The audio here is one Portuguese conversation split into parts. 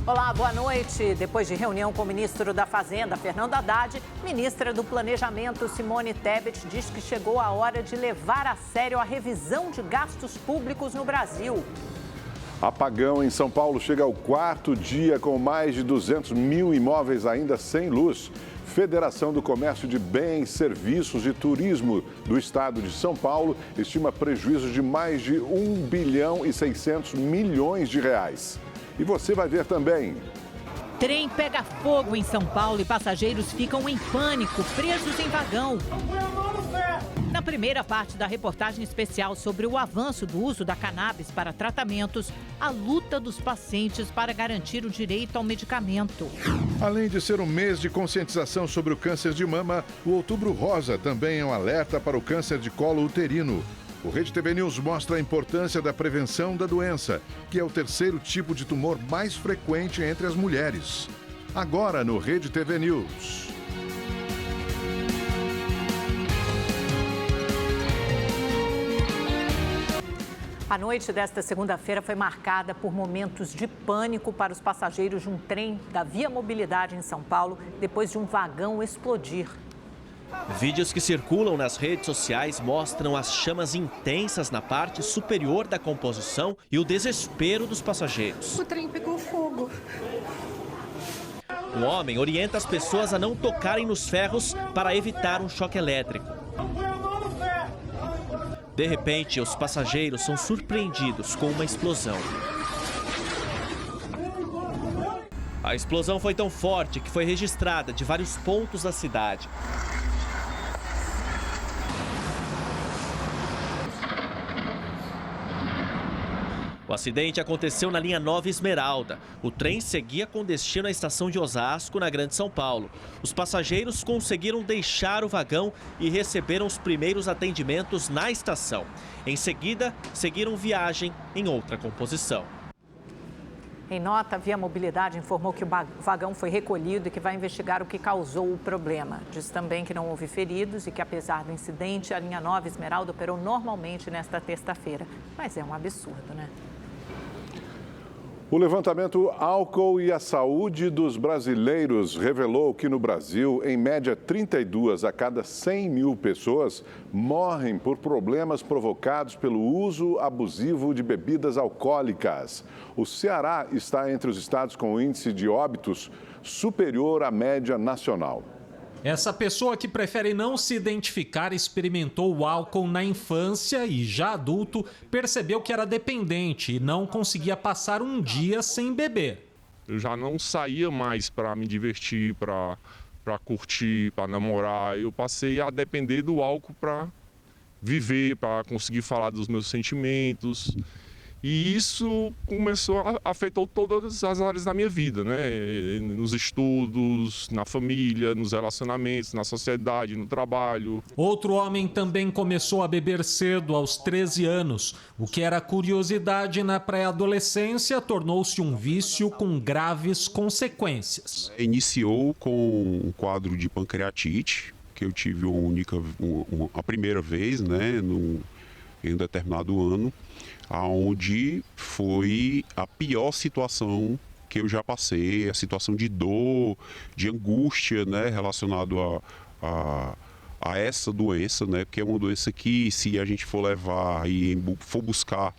Olá, boa noite. Depois de reunião com o ministro da Fazenda, Fernando Haddad, ministra do Planejamento, Simone Tebet, diz que chegou a hora de levar a sério a revisão de gastos públicos no Brasil. Apagão em São Paulo chega ao 4º dia com mais de 200 mil imóveis ainda sem luz. Federação do Comércio de Bens, Serviços e Turismo do Estado de São Paulo estima prejuízo de mais de 1 bilhão e 600 milhões de reais. E você vai ver também. Trem pega fogo em São Paulo e passageiros ficam em pânico, presos em vagão. Na primeira parte da reportagem especial sobre o avanço do uso da cannabis para tratamentos, a luta dos pacientes para garantir o direito ao medicamento. Além de ser um mês de conscientização sobre o câncer de mama, o Outubro Rosa também é um alerta para o câncer de colo uterino. O Rede TV News mostra a importância da prevenção da doença, que é o 3º tipo de tumor mais frequente entre as mulheres. Agora no Rede TV News. A noite desta segunda-feira foi marcada por momentos de pânico para os passageiros de um trem da Via Mobilidade em São Paulo, depois de um vagão explodir. Vídeos que circulam nas redes sociais mostram as chamas intensas na parte superior da composição e o desespero dos passageiros. O trem pegou fogo. Um homem orienta as pessoas a não tocarem nos ferros para evitar um choque elétrico. De repente, os passageiros são surpreendidos com uma explosão. A explosão foi tão forte que foi registrada de vários pontos da cidade. O acidente aconteceu na linha 9 Esmeralda. O trem seguia com destino à estação de Osasco, na Grande São Paulo. Os passageiros conseguiram deixar o vagão e receberam os primeiros atendimentos na estação. Em seguida, seguiram viagem em outra composição. Em nota, a Via Mobilidade informou que o vagão foi recolhido e que vai investigar o que causou o problema. Diz também que não houve feridos e que, apesar do incidente, a linha 9 Esmeralda operou normalmente nesta terça-feira. Mas é um absurdo, né? O levantamento Álcool e a Saúde dos Brasileiros revelou que no Brasil, em média, 32 a cada 100 mil pessoas morrem por problemas provocados pelo uso abusivo de bebidas alcoólicas. O Ceará está entre os estados com índice de óbitos superior à média nacional. Essa pessoa que prefere não se identificar experimentou o álcool na infância e, já adulto, percebeu que era dependente e não conseguia passar um dia sem beber. Eu já não saía mais para me divertir, para curtir, para namorar. Eu passei a depender do álcool para viver, para conseguir falar dos meus sentimentos. E isso afetou todas as áreas da minha vida, né? Nos estudos, na família, nos relacionamentos, na sociedade, no trabalho. Outro homem também começou a beber cedo, aos 13 anos. O que era curiosidade na pré-adolescência tornou-se um vício com graves consequências. Iniciou com um quadro de pancreatite, que eu tive a primeira vez, né, em um determinado ano, onde foi a pior situação que eu já passei, a situação de dor, de angústia, né, relacionado a essa doença, né, porque é uma doença que, se a gente for levar e for buscar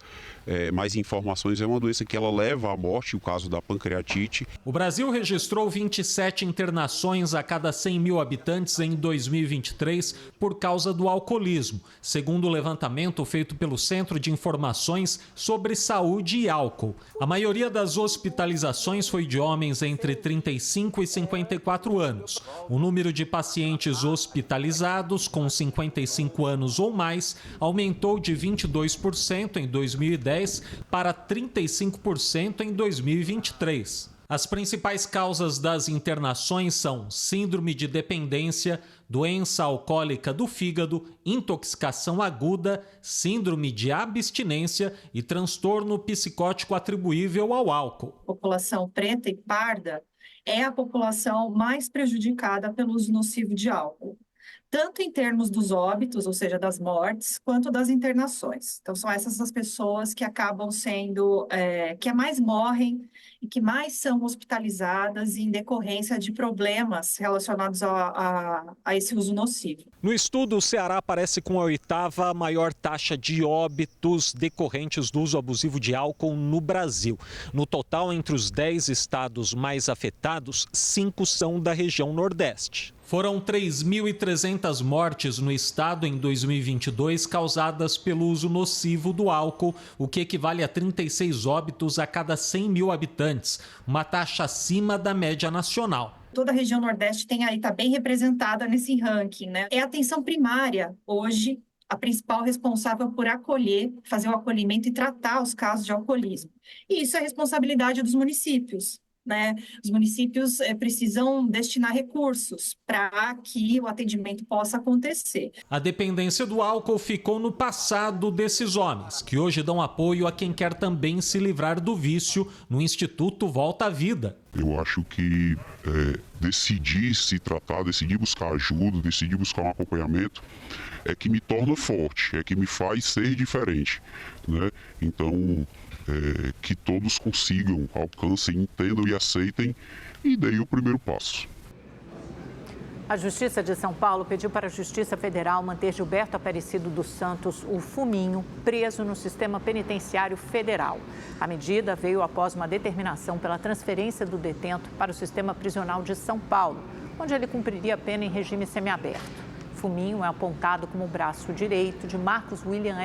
mais informações, é uma doença que ela leva à morte, o caso da pancreatite. O Brasil registrou 27 internações a cada 100 mil habitantes em 2023 por causa do alcoolismo, segundo o levantamento feito pelo Centro de Informações sobre Saúde e Álcool. A maioria das hospitalizações foi de homens entre 35 e 54 anos. O número de pacientes hospitalizados com 55 anos ou mais aumentou de 22% em 2010 para 35% em 2023. As principais causas das internações são síndrome de dependência, doença alcoólica do fígado, intoxicação aguda, síndrome de abstinência e transtorno psicótico atribuível ao álcool. A população preta e parda é a população mais prejudicada pelo uso nocivo de álcool. tanto em termos dos óbitos, ou seja, das mortes, quanto das internações. Então, são essas as pessoas que acabam sendo, que mais morrem e que mais são hospitalizadas em decorrência de problemas relacionados a esse uso nocivo. No estudo, o Ceará aparece com a 8ª maior taxa de óbitos decorrentes do uso abusivo de álcool no Brasil. No total, entre os 10 estados mais afetados, 5 são da região Nordeste. Foram 3.300 mortes no estado em 2022 causadas pelo uso nocivo do álcool, o que equivale a 36 óbitos a cada 100 mil habitantes, uma taxa acima da média nacional. Toda a região Nordeste está bem representada nesse ranking, né? É a atenção primária, hoje, a principal responsável por acolher, fazer o acolhimento e tratar os casos de alcoolismo. E isso é responsabilidade dos municípios, né? Os municípios precisam destinar recursos para que o atendimento possa acontecer. A dependência do álcool ficou no passado desses homens, que hoje dão apoio a quem quer também se livrar do vício no Instituto Volta à Vida. Eu acho que decidir se tratar, decidir buscar ajuda, decidir buscar um acompanhamento é que me torna forte, é que me faz ser diferente, né? Então, que todos consigam, alcancem, entendam e aceitem e deem o primeiro passo. A Justiça de São Paulo pediu para a Justiça Federal manter Gilberto Aparecido dos Santos, o Fuminho, preso no sistema penitenciário federal. A medida veio após uma determinação pela transferência do detento para o sistema prisional de São Paulo, onde ele cumpriria a pena em regime semiaberto. Fuminho é apontado como o braço direito de Marcos William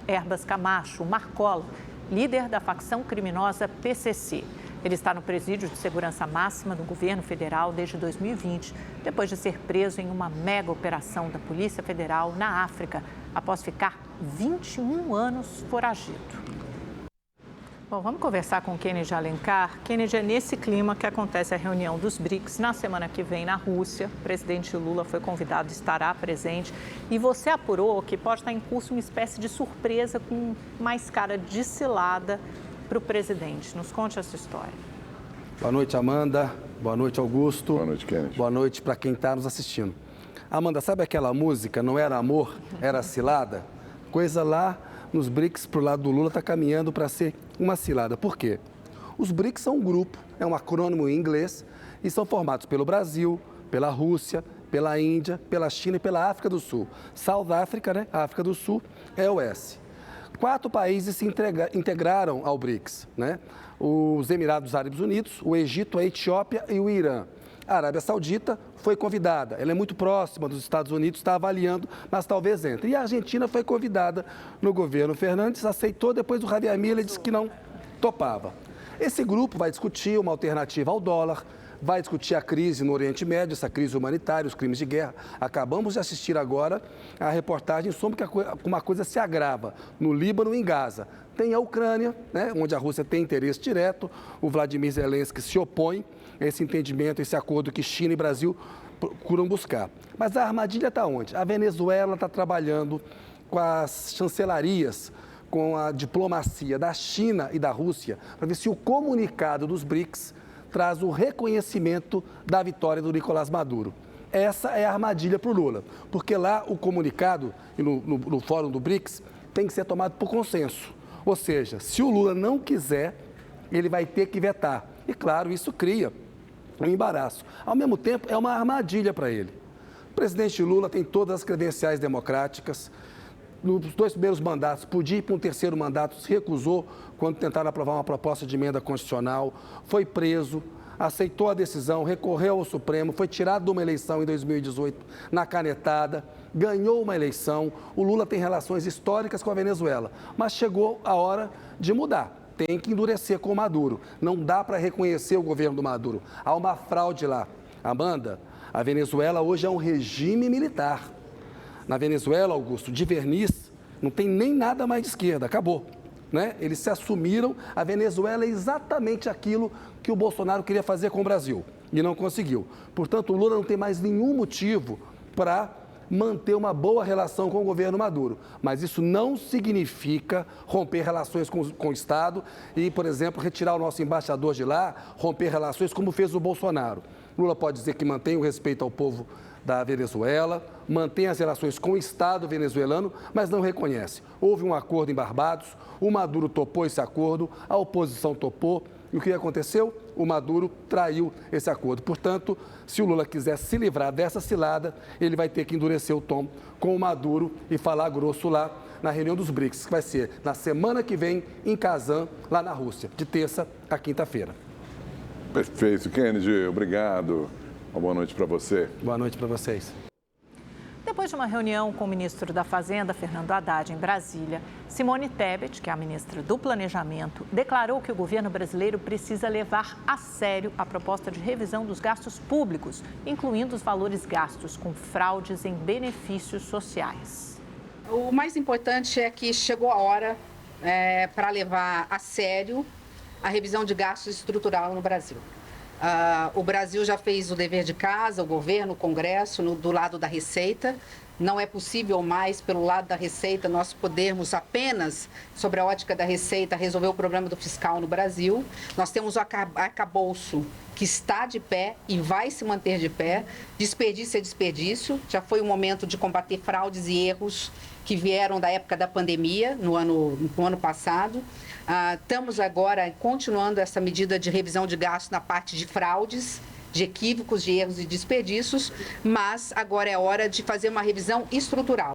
Erbas Camacho, o Marcola, líder da facção criminosa PCC. Ele está no presídio de segurança máxima do governo federal desde 2020, depois de ser preso em uma mega operação da Polícia Federal na África, após ficar 21 anos foragido. Bom, vamos conversar com o Kennedy Alencar. Kennedy, é nesse clima que acontece a reunião dos BRICS na semana que vem na Rússia. O presidente Lula foi convidado, estará presente. E você apurou que pode estar em curso uma espécie de surpresa com mais cara de cilada para o presidente. Nos conte essa história. Boa noite, Amanda. Boa noite, Augusto. Boa noite, Kennedy. Boa noite para quem está nos assistindo. Amanda, sabe aquela música, Não Era Amor, Era Cilada? Coisa lá nos BRICS, para o lado do Lula, está caminhando para ser uma cilada. Por quê? Os BRICS são um grupo, é um acrônimo em inglês, e são formados pelo Brasil, pela Rússia, pela Índia, pela China e pela África do Sul. South África, né? A África do Sul é o S. 4 países se integraram ao BRICS, né? Os Emirados Árabes Unidos, o Egito, a Etiópia e o Irã. A Arábia Saudita foi convidada, ela é muito próxima dos Estados Unidos, está avaliando, mas talvez entre. E a Argentina foi convidada no governo Fernandes, aceitou, depois o Javier Milei disse que não topava. Esse grupo vai discutir uma alternativa ao dólar, vai discutir a crise no Oriente Médio, essa crise humanitária, os crimes de guerra. Acabamos de assistir agora a reportagem sobre que uma coisa se agrava no Líbano e em Gaza. Tem a Ucrânia, né, onde a Rússia tem interesse direto, o Vladimir Zelensky se opõe a esse entendimento, esse acordo que China e Brasil procuram buscar. Mas a armadilha está onde? A Venezuela está trabalhando com as chancelarias, com a diplomacia da China e da Rússia, para ver se o comunicado dos BRICS traz o reconhecimento da vitória do Nicolás Maduro. Essa é a armadilha para o Lula, porque lá o comunicado, no fórum do BRICS, tem que ser tomado por consenso. Ou seja, se o Lula não quiser, ele vai ter que vetar. E claro, isso cria um embaraço. Ao mesmo tempo, é uma armadilha para ele. O presidente Lula tem todas as credenciais democráticas. Nos 2 primeiros mandatos, podia ir para um 3º mandato, se recusou quando tentaram aprovar uma proposta de emenda constitucional, foi preso, aceitou a decisão, recorreu ao Supremo, foi tirado de uma eleição em 2018 na canetada, ganhou uma eleição. O Lula tem relações históricas com a Venezuela, mas chegou a hora de mudar. Tem que endurecer com o Maduro. Não dá para reconhecer o governo do Maduro. Há uma fraude lá. Amanda, a Venezuela hoje é um regime militar. Na Venezuela, Augusto, de verniz, não tem nem nada mais de esquerda, acabou. Né? Eles se assumiram, a Venezuela é exatamente aquilo que o Bolsonaro queria fazer com o Brasil e não conseguiu. Portanto, o Lula não tem mais nenhum motivo para manter uma boa relação com o governo Maduro. Mas isso não significa romper relações com o Estado e, por exemplo, retirar o nosso embaixador de lá, romper relações como fez o Bolsonaro. Lula pode dizer que mantém o respeito ao povo da Venezuela, mantém as relações com o Estado venezuelano, mas não reconhece. Houve um acordo em Barbados, o Maduro topou esse acordo, a oposição topou. E o que aconteceu? O Maduro traiu esse acordo. Portanto, se o Lula quiser se livrar dessa cilada, ele vai ter que endurecer o tom com o Maduro e falar grosso lá na reunião dos BRICS, que vai ser na semana que vem em Kazan, lá na Rússia, de terça a quinta-feira. Perfeito, Kennedy, obrigado. Uma boa noite para você. Boa noite para vocês. Depois de uma reunião com o ministro da Fazenda, Fernando Haddad, em Brasília, Simone Tebet, que é a ministra do Planejamento, declarou que o governo brasileiro precisa levar a sério a proposta de revisão dos gastos públicos, incluindo os valores gastos com fraudes em benefícios sociais. O mais importante é que chegou a hora para levar a sério a revisão de gastos estrutural no Brasil. O Brasil já fez o dever de casa, o governo, o Congresso, do lado da Receita. Não é possível mais, pelo lado da Receita, nós podermos apenas, sobre a ótica da Receita, resolver o problema do fiscal no Brasil. Nós temos o arcabouço que está de pé e vai se manter de pé. Desperdício é desperdício. Já foi o momento de combater fraudes e erros que vieram da época da pandemia, no ano passado. Estamos agora continuando essa medida de revisão de gastos na parte de fraudes, de equívocos, de erros e desperdícios, mas agora é hora de fazer uma revisão estrutural.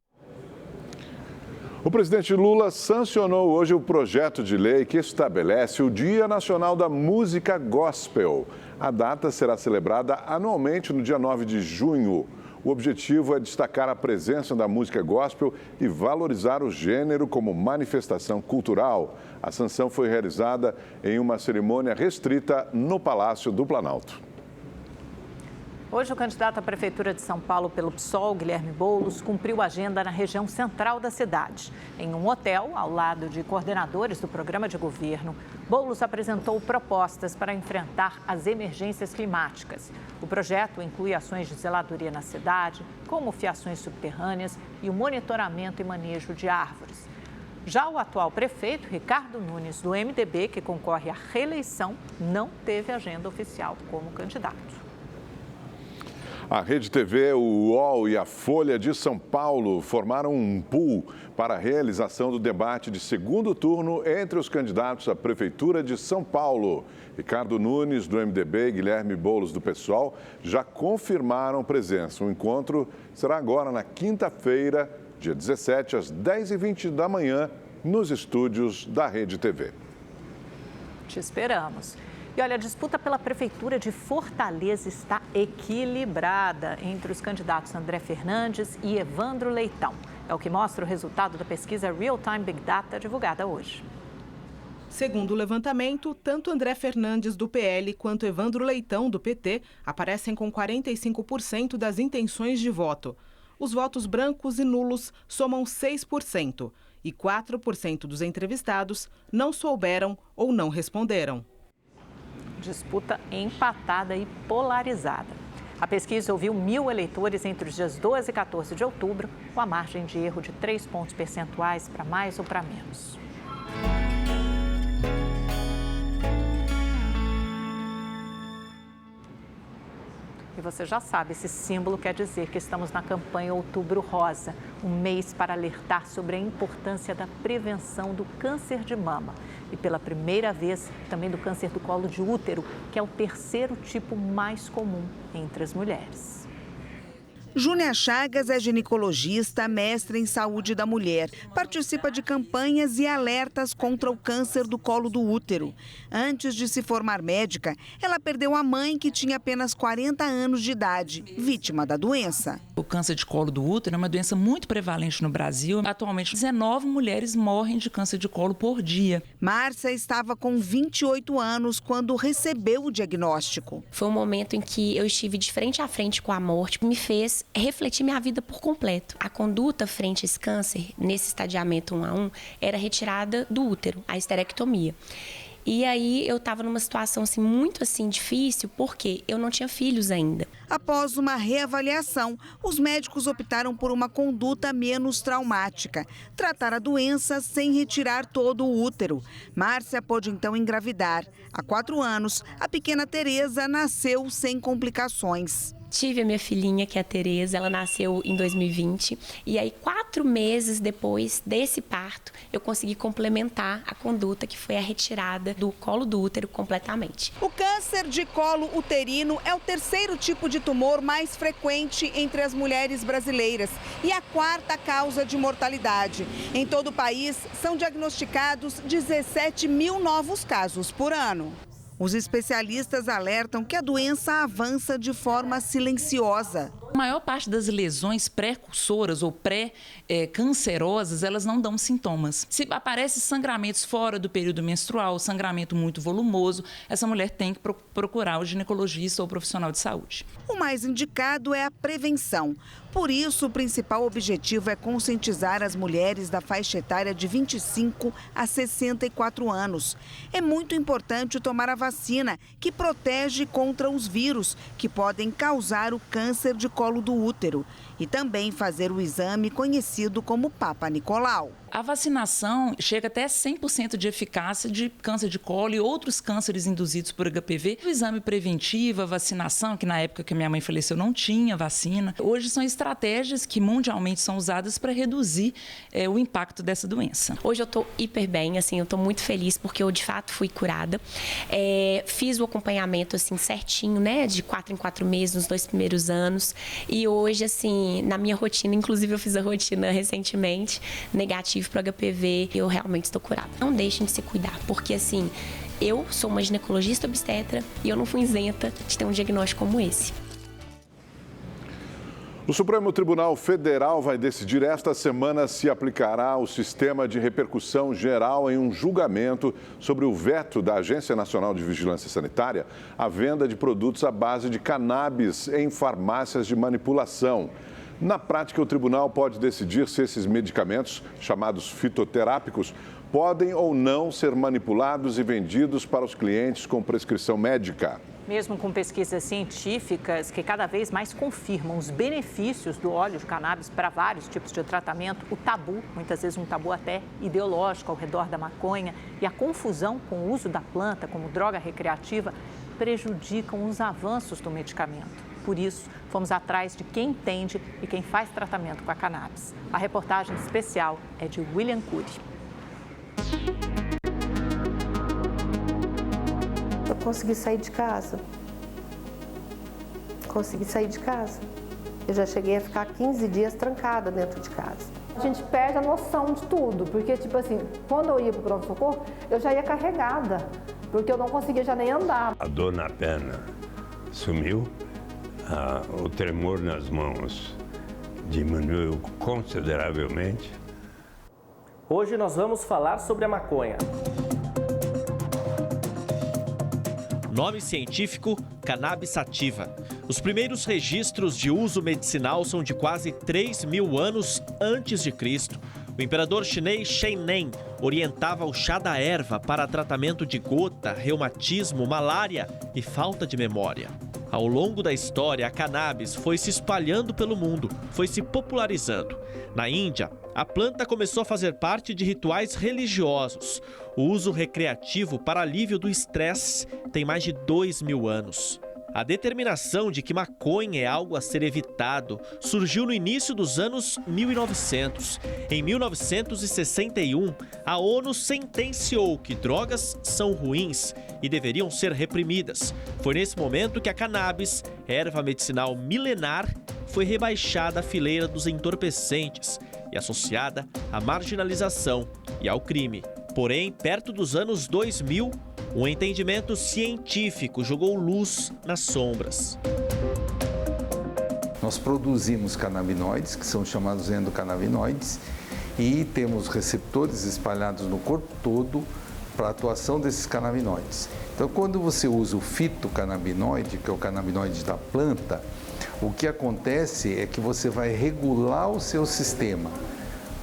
O presidente Lula sancionou hoje o projeto de lei que estabelece o Dia Nacional da Música Gospel. A data será celebrada anualmente no dia 9 de junho. O objetivo é destacar a presença da música gospel e valorizar o gênero como manifestação cultural. A sanção foi realizada em uma cerimônia restrita no Palácio do Planalto. Hoje, o candidato à Prefeitura de São Paulo pelo PSOL, Guilherme Boulos, cumpriu agenda na região central da cidade. Em um hotel, ao lado de coordenadores do programa de governo, Boulos apresentou propostas para enfrentar as emergências climáticas. O projeto inclui ações de zeladoria na cidade, como fiações subterrâneas e o monitoramento e manejo de árvores. Já o atual prefeito, Ricardo Nunes, do MDB, que concorre à reeleição, não teve agenda oficial como candidato. A Rede TV, o UOL e a Folha de São Paulo formaram um pool para a realização do debate de segundo turno entre os candidatos à Prefeitura de São Paulo. Ricardo Nunes, do MDB, e Guilherme Boulos, do PSOL, já confirmaram presença. O encontro será agora na quinta-feira, dia 17, às 10h20 da manhã, nos estúdios da Rede TV. Te esperamos. E olha, a disputa pela Prefeitura de Fortaleza está equilibrada entre os candidatos André Fernandes e Evandro Leitão. É o que mostra o resultado da pesquisa Real Time Big Data divulgada hoje. Segundo o levantamento, tanto André Fernandes, do PL, quanto Evandro Leitão, do PT, aparecem com 45% das intenções de voto. Os votos brancos e nulos somam 6% e 4% dos entrevistados não souberam ou não responderam. Disputa empatada e polarizada. A pesquisa ouviu 1.000 eleitores entre os dias 12 e 14 de outubro, com a margem de erro de 3 pontos percentuais para mais ou para menos. E você já sabe, esse símbolo quer dizer que estamos na campanha Outubro Rosa, um mês para alertar sobre a importância da prevenção do câncer de mama. E pela primeira vez, também do câncer do colo de útero, que é o terceiro tipo mais comum entre as mulheres. Júnia Chagas é ginecologista, mestre em saúde da mulher. Participa de campanhas e alertas contra o câncer do colo do útero. Antes de se formar médica, ela perdeu a mãe, que tinha apenas 40 anos de idade, vítima da doença. O câncer de colo do útero é uma doença muito prevalente no Brasil. Atualmente, 19 mulheres morrem de câncer de colo por dia. Márcia estava com 28 anos quando recebeu o diagnóstico. Foi um momento em que eu estive de frente a frente com a morte, me fez refletir minha vida por completo. A conduta frente a esse câncer, nesse estadiamento 1 a 1, era retirada do útero, a esterectomia. E aí eu estava numa situação assim, muito assim, difícil, porque eu não tinha filhos ainda. Após uma reavaliação, os médicos optaram por uma conduta menos traumática, tratar a doença sem retirar todo o útero. Márcia pôde então engravidar. Há 4 anos, a pequena Tereza nasceu sem complicações. Tive a minha filhinha, que é a Tereza, ela nasceu em 2020. E aí, 4 meses depois desse parto, eu consegui complementar a conduta, que foi a retirada do colo do útero completamente. O câncer de colo uterino é o 3º tipo de tumor mais frequente entre as mulheres brasileiras e a 4ª causa de mortalidade. Em todo o país, são diagnosticados 17 mil novos casos por ano. Os especialistas alertam que a doença avança de forma silenciosa. A maior parte das lesões pré-cursoras ou pré-cancerosas, elas não dão sintomas. Se aparecem sangramentos fora do período menstrual, sangramento muito volumoso, essa mulher tem que procurar o ginecologista ou o profissional de saúde. O mais indicado é a prevenção. Por isso, o principal objetivo é conscientizar as mulheres da faixa etária de 25 a 64 anos. É muito importante tomar a vacina, que protege contra os vírus que podem causar o câncer de colo do útero, e também fazer o exame conhecido como Papa Nicolau. A vacinação chega até 100% de eficácia de câncer de colo e outros cânceres induzidos por HPV. O exame preventivo, a vacinação, que na época que minha mãe faleceu não tinha vacina. Hoje são estratégias que mundialmente são usadas para reduzir o impacto dessa doença. Hoje eu estou hiper bem, assim, eu estou muito feliz porque eu de fato fui curada. Fiz o acompanhamento assim certinho, né, de 4 em 4 meses nos 2 primeiros anos. E hoje, assim, na minha rotina, inclusive eu fiz a rotina recentemente, negativa para o HPV, eu realmente estou curada. Não deixem de se cuidar, porque assim, eu sou uma ginecologista obstetra e eu não fui isenta de ter um diagnóstico como esse. O Supremo Tribunal Federal vai decidir esta semana se aplicará o sistema de repercussão geral em um julgamento sobre o veto da Agência Nacional de Vigilância Sanitária à venda de produtos à base de cannabis em farmácias de manipulação. Na prática, o tribunal pode decidir se esses medicamentos, chamados fitoterápicos, podem ou não ser manipulados e vendidos para os clientes com prescrição médica. Mesmo com pesquisas científicas que cada vez mais confirmam os benefícios do óleo de cannabis para vários tipos de tratamento, o tabu, muitas vezes um tabu até ideológico ao redor da maconha, e a confusão com o uso da planta como droga recreativa prejudicam os avanços do medicamento. Por isso, fomos atrás de quem entende e quem faz tratamento com a cannabis. A reportagem especial é de William Cury. Eu consegui sair de casa. Eu já cheguei a ficar 15 dias trancada dentro de casa. A gente perde a noção de tudo, porque, tipo assim, quando eu ia para o pronto-socorro, eu já ia carregada, porque eu não conseguia já nem andar. A dor na perna sumiu. O tremor nas mãos diminuiu consideravelmente. Hoje nós vamos falar sobre a maconha. Nome científico, cannabis sativa. Os primeiros registros de uso medicinal são de quase 3.000 anos antes de Cristo. O imperador chinês Shen Nen orientava o chá da erva para tratamento de gota, reumatismo, malária e falta de memória. Ao longo da história, a cannabis foi se espalhando pelo mundo, foi se popularizando. Na Índia, a planta começou a fazer parte de rituais religiosos. O uso recreativo para alívio do estresse tem mais de 2.000 anos. A determinação de que maconha é algo a ser evitado surgiu no início dos anos 1900. Em 1961, a ONU sentenciou que drogas são ruins e deveriam ser reprimidas. Foi nesse momento que a cannabis, erva medicinal milenar, foi rebaixada à fileira dos entorpecentes e associada à marginalização e ao crime. Porém, perto dos anos 2000, um entendimento científico jogou luz nas sombras. Nós produzimos canabinoides, que são chamados endocannabinoides, e temos receptores espalhados no corpo todo para a atuação desses canabinoides. Então, quando você usa o fitocannabinoide, que é o canabinoide da planta, o que acontece é que você vai regular o seu sistema,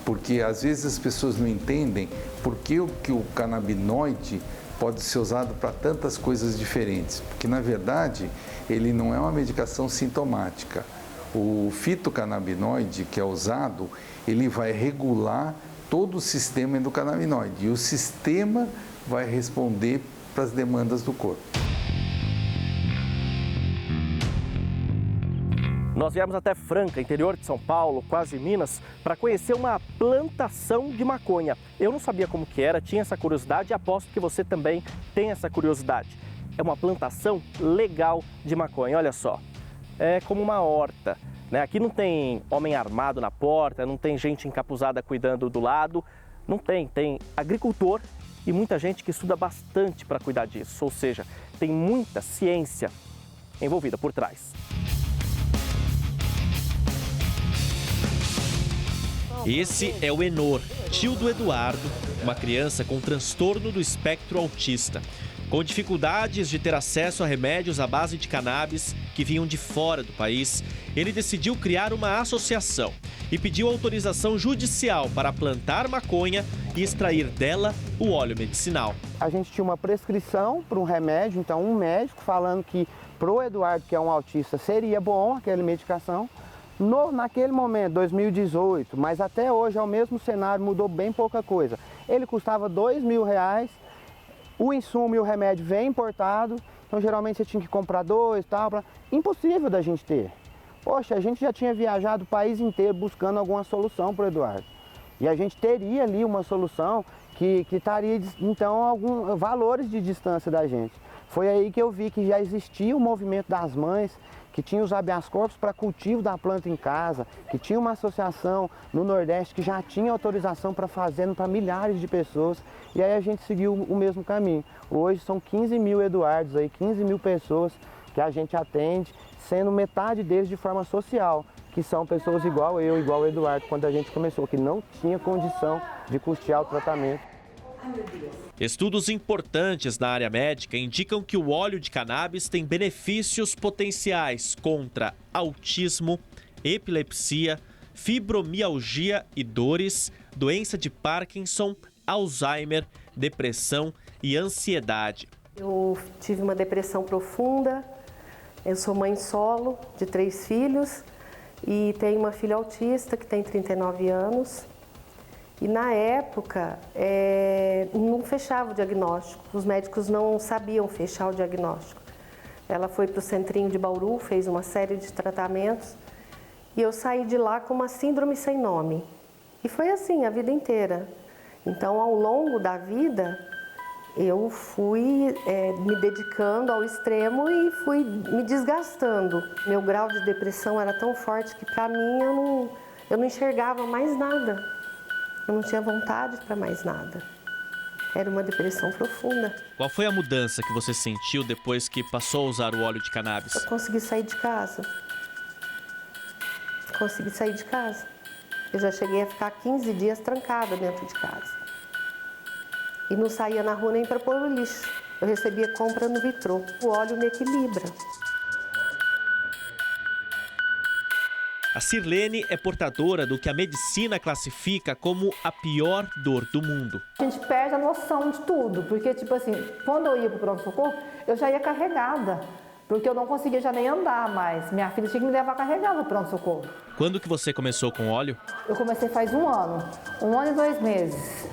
porque às vezes as pessoas não entendem por que o canabinoide pode ser usado para tantas coisas diferentes, porque na verdade ele não é uma medicação sintomática. O fitocannabinoide que é usado, ele vai regular todo o sistema endocannabinoide e o sistema vai responder para as demandas do corpo. Nós viemos até Franca, interior de São Paulo, quase Minas, para conhecer uma plantação de maconha. Eu não sabia como que era, tinha essa curiosidade e aposto que você também tem essa curiosidade. É uma plantação legal de maconha, olha só. É como uma horta, né? Aqui não tem homem armado na porta, não tem gente encapuzada cuidando do lado, não tem. Tem agricultor e muita gente que estuda bastante para cuidar disso, ou seja, tem muita ciência envolvida por trás. Esse é o Enor, tio do Eduardo, uma criança com transtorno do espectro autista. Com dificuldades de ter acesso a remédios à base de cannabis que vinham de fora do país, ele decidiu criar uma associação e pediu autorização judicial para plantar maconha e extrair dela o óleo medicinal. A gente tinha uma prescrição para um remédio, então um médico falando que para o Eduardo, que é um autista, seria bom aquela medicação. Naquele momento, 2018, mas até hoje é o mesmo cenário, mudou bem pouca coisa. Ele custava R$2.000, o insumo e o remédio vem importado, então geralmente você tinha que comprar dois e tal, impossível da gente ter. Poxa, a gente já tinha viajado o país inteiro buscando alguma solução para o Eduardo. E a gente teria ali uma solução que estaria, então, alguns valores de distância da gente. Foi aí que eu vi que já existia o movimento das mães, que tinha os habeas corpus para cultivo da planta em casa, que tinha uma associação no Nordeste que já tinha autorização para fazer para milhares de pessoas, e aí a gente seguiu o mesmo caminho. Hoje são 15 mil Eduardos, aí, 15 mil pessoas que a gente atende, sendo metade deles de forma social, que são pessoas igual eu, igual o Eduardo, quando a gente começou, que não tinha condição de custear o tratamento. Estudos importantes na área médica indicam que o óleo de cannabis tem benefícios potenciais contra autismo, epilepsia, fibromialgia e dores, doença de Parkinson, Alzheimer, depressão e ansiedade. Eu tive uma depressão profunda, eu sou mãe solo de 3 filhos e tenho uma filha autista que tem 39 anos. E na época, não fechava o diagnóstico, os médicos não sabiam fechar o diagnóstico. Ela foi para o centrinho de Bauru, fez uma série de tratamentos e eu saí de lá com uma síndrome sem nome. E foi assim a vida inteira. Então, ao longo da vida, eu fui me dedicando ao extremo e fui me desgastando. Meu grau de depressão era tão forte que, para mim, eu não enxergava mais nada. Eu não tinha vontade para mais nada. Era uma depressão profunda. Qual foi a mudança que você sentiu depois que passou a usar o óleo de cannabis? Eu consegui sair de casa. Consegui sair de casa. Eu já cheguei a ficar 15 dias trancada dentro de casa. E não saía na rua nem para pôr o lixo. Eu recebia compra no Vitrô. O óleo me equilibra. A Sirlene é portadora do que a medicina classifica como a pior dor do mundo. A gente perde a noção de tudo, porque, tipo assim, quando eu ia para o pronto-socorro, eu já ia carregada, porque eu não conseguia já nem andar mais. Minha filha tinha que me levar carregada no pronto-socorro. Quando que você começou com óleo? Eu comecei faz 1 ano, 1 ano e 2 meses.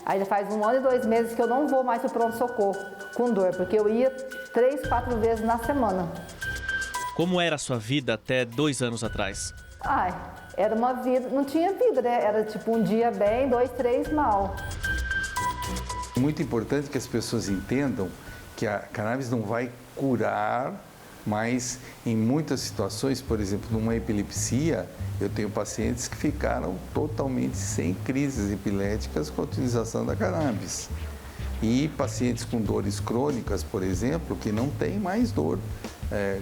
Aí já faz 1 ano e 2 meses que eu não vou mais para o pronto-socorro com dor, porque eu ia 3, 4 vezes na semana. Como era a sua vida até 2 anos atrás? Ai, era uma vida, não tinha vida, né? Era tipo um dia bem, 2, 3 mal. É muito importante que as pessoas entendam que a cannabis não vai curar, mas em muitas situações, por exemplo, numa epilepsia, eu tenho pacientes que ficaram totalmente sem crises epiléticas com a utilização da cannabis. E pacientes com dores crônicas, por exemplo, que não têm mais dor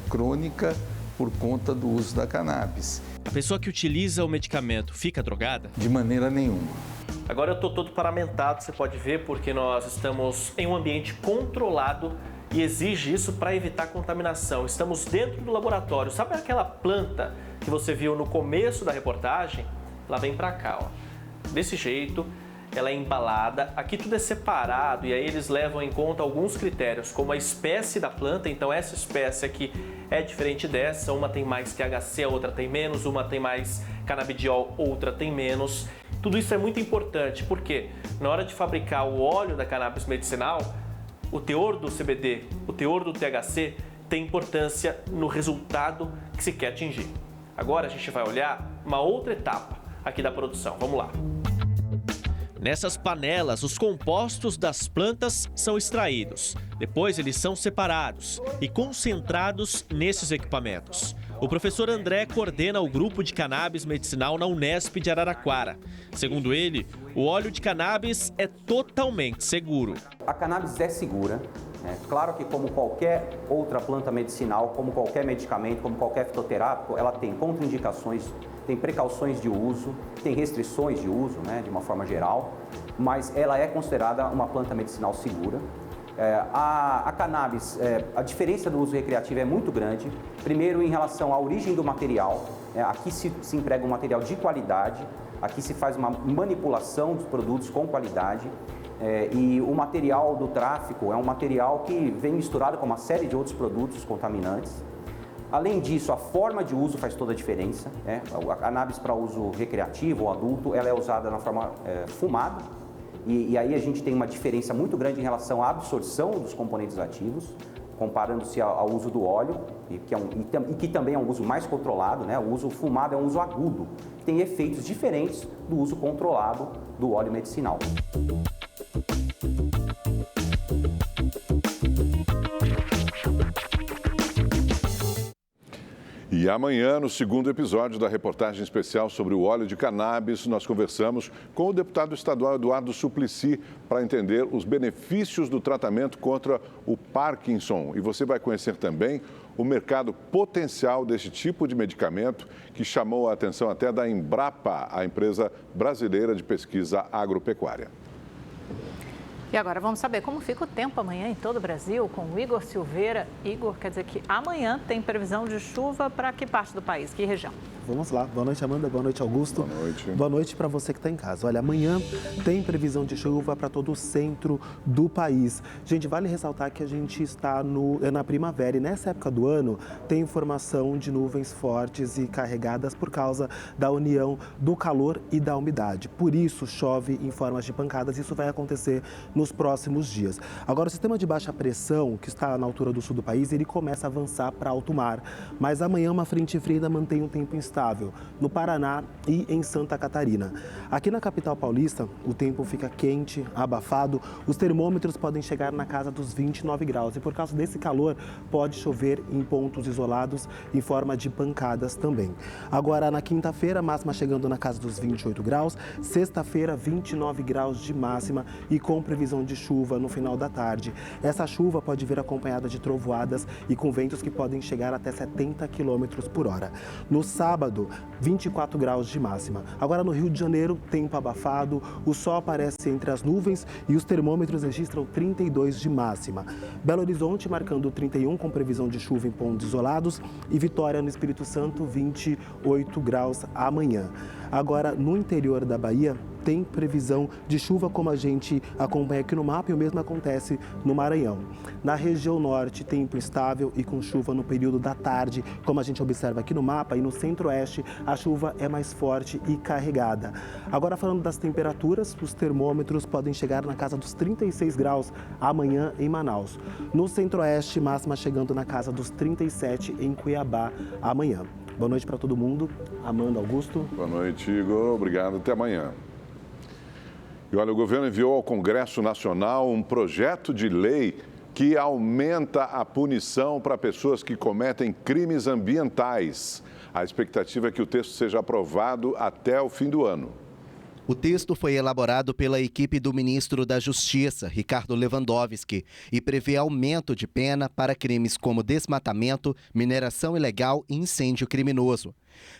crônica por conta do uso da cannabis. A pessoa que utiliza o medicamento fica drogada? De maneira nenhuma. Agora eu estou todo paramentado, você pode ver, porque nós estamos em um ambiente controlado e exige isso para evitar contaminação. Estamos dentro do laboratório. Sabe aquela planta que você viu no começo da reportagem? Ela vem para cá, ó. Desse jeito. ela é embalada. Aqui tudo é separado e aí eles levam em conta alguns critérios, como a espécie da planta. Então essa espécie aqui é diferente dessa, uma tem mais THC, a outra tem menos, uma tem mais canabidiol, outra tem menos. Tudo isso é muito importante, porque na hora de fabricar o óleo da cannabis medicinal, o teor do CBD, o teor do THC tem importância no resultado que se quer atingir. Agora a gente vai olhar uma outra etapa aqui da produção. Vamos lá. Nessas panelas, os compostos das plantas são extraídos. Depois eles são separados e concentrados nesses equipamentos. O professor André coordena o grupo de cannabis medicinal na Unesp de Araraquara. Segundo ele, o óleo de cannabis é totalmente seguro. A cannabis é segura. Claro que, como qualquer outra planta medicinal, como qualquer medicamento, como qualquer fitoterápico, ela tem contraindicações, tem precauções de uso, tem restrições de uso, de uma forma geral, mas ela é considerada uma planta medicinal segura. A cannabis, a diferença do uso recreativo é muito grande. Primeiro, em relação à origem do material, aqui se emprega um material de qualidade, aqui se faz uma manipulação dos produtos com qualidade. E o material do tráfico é um material que vem misturado com uma série de outros produtos contaminantes. Além disso, a forma de uso faz toda a diferença. A cannabis para uso recreativo ou adulto, ela é usada na forma fumada. E aí a gente tem uma diferença muito grande em relação à absorção dos componentes ativos, comparando-se ao uso do óleo, que também é um uso mais controlado. O uso fumado é um uso agudo, que tem efeitos diferentes do uso controlado do óleo medicinal. E amanhã, no segundo episódio da reportagem especial sobre o óleo de cannabis, nós conversamos com o deputado estadual Eduardo Suplicy para entender os benefícios do tratamento contra o Parkinson. E você vai conhecer também o mercado potencial desse tipo de medicamento que chamou a atenção até da Embrapa, a empresa brasileira de pesquisa agropecuária. E agora vamos saber como fica o tempo amanhã em todo o Brasil com o Igor Silveira. Igor, quer dizer que amanhã tem previsão de chuva para que parte do país, que região? Vamos lá. Boa noite, Amanda. Boa noite, Augusto. Boa noite. Boa noite para você que está em casa. Olha, amanhã tem previsão de chuva para todo o centro do país. Gente, vale ressaltar que a gente está na primavera e nessa época do ano tem formação de nuvens fortes e carregadas por causa da união do calor e da umidade. Por isso, chove em formas de pancadas. Isso vai acontecer nos próximos dias. Agora, o sistema de baixa pressão, que está na altura do sul do país, ele começa a avançar para alto mar. Mas amanhã uma frente fria ainda mantém um tempo instável no Paraná e em Santa Catarina. Aqui na capital paulista, o tempo fica quente, abafado, os termômetros podem chegar na casa dos 29 graus e por causa desse calor pode chover em pontos isolados em forma de pancadas também. Agora, na quinta-feira, máxima chegando na casa dos 28 graus, sexta-feira, 29 graus de máxima e com previsão de chuva no final da tarde. Essa chuva pode vir acompanhada de trovoadas e com ventos que podem chegar até 70 km por hora. No sábado, 24 graus de máxima. Agora no Rio de Janeiro, tempo abafado, o sol aparece entre as nuvens e os termômetros registram 32 de máxima. Belo Horizonte marcando 31 com previsão de chuva em pontos isolados e Vitória no Espírito Santo 28 graus amanhã. Agora no interior da Bahia tem previsão de chuva como a gente acompanha aqui no mapa e o mesmo acontece no Maranhão. Na região norte, tempo estável e com chuva no período da tarde, como a gente observa aqui no mapa, e no centro-oeste a chuva é mais forte e carregada. Agora falando das temperaturas, os termômetros podem chegar na casa dos 36 graus amanhã em Manaus. No centro-oeste, máxima chegando na casa dos 37 em Cuiabá amanhã. Boa noite para todo mundo. Amanda, Augusto. Boa noite, Igor. Obrigado. Até amanhã. E olha, o governo enviou ao Congresso Nacional um projeto de lei que aumenta a punição para pessoas que cometem crimes ambientais. A expectativa é que o texto seja aprovado até o fim do ano. O texto foi elaborado pela equipe do ministro da Justiça, Ricardo Lewandowski, e prevê aumento de pena para crimes como desmatamento, mineração ilegal e incêndio criminoso.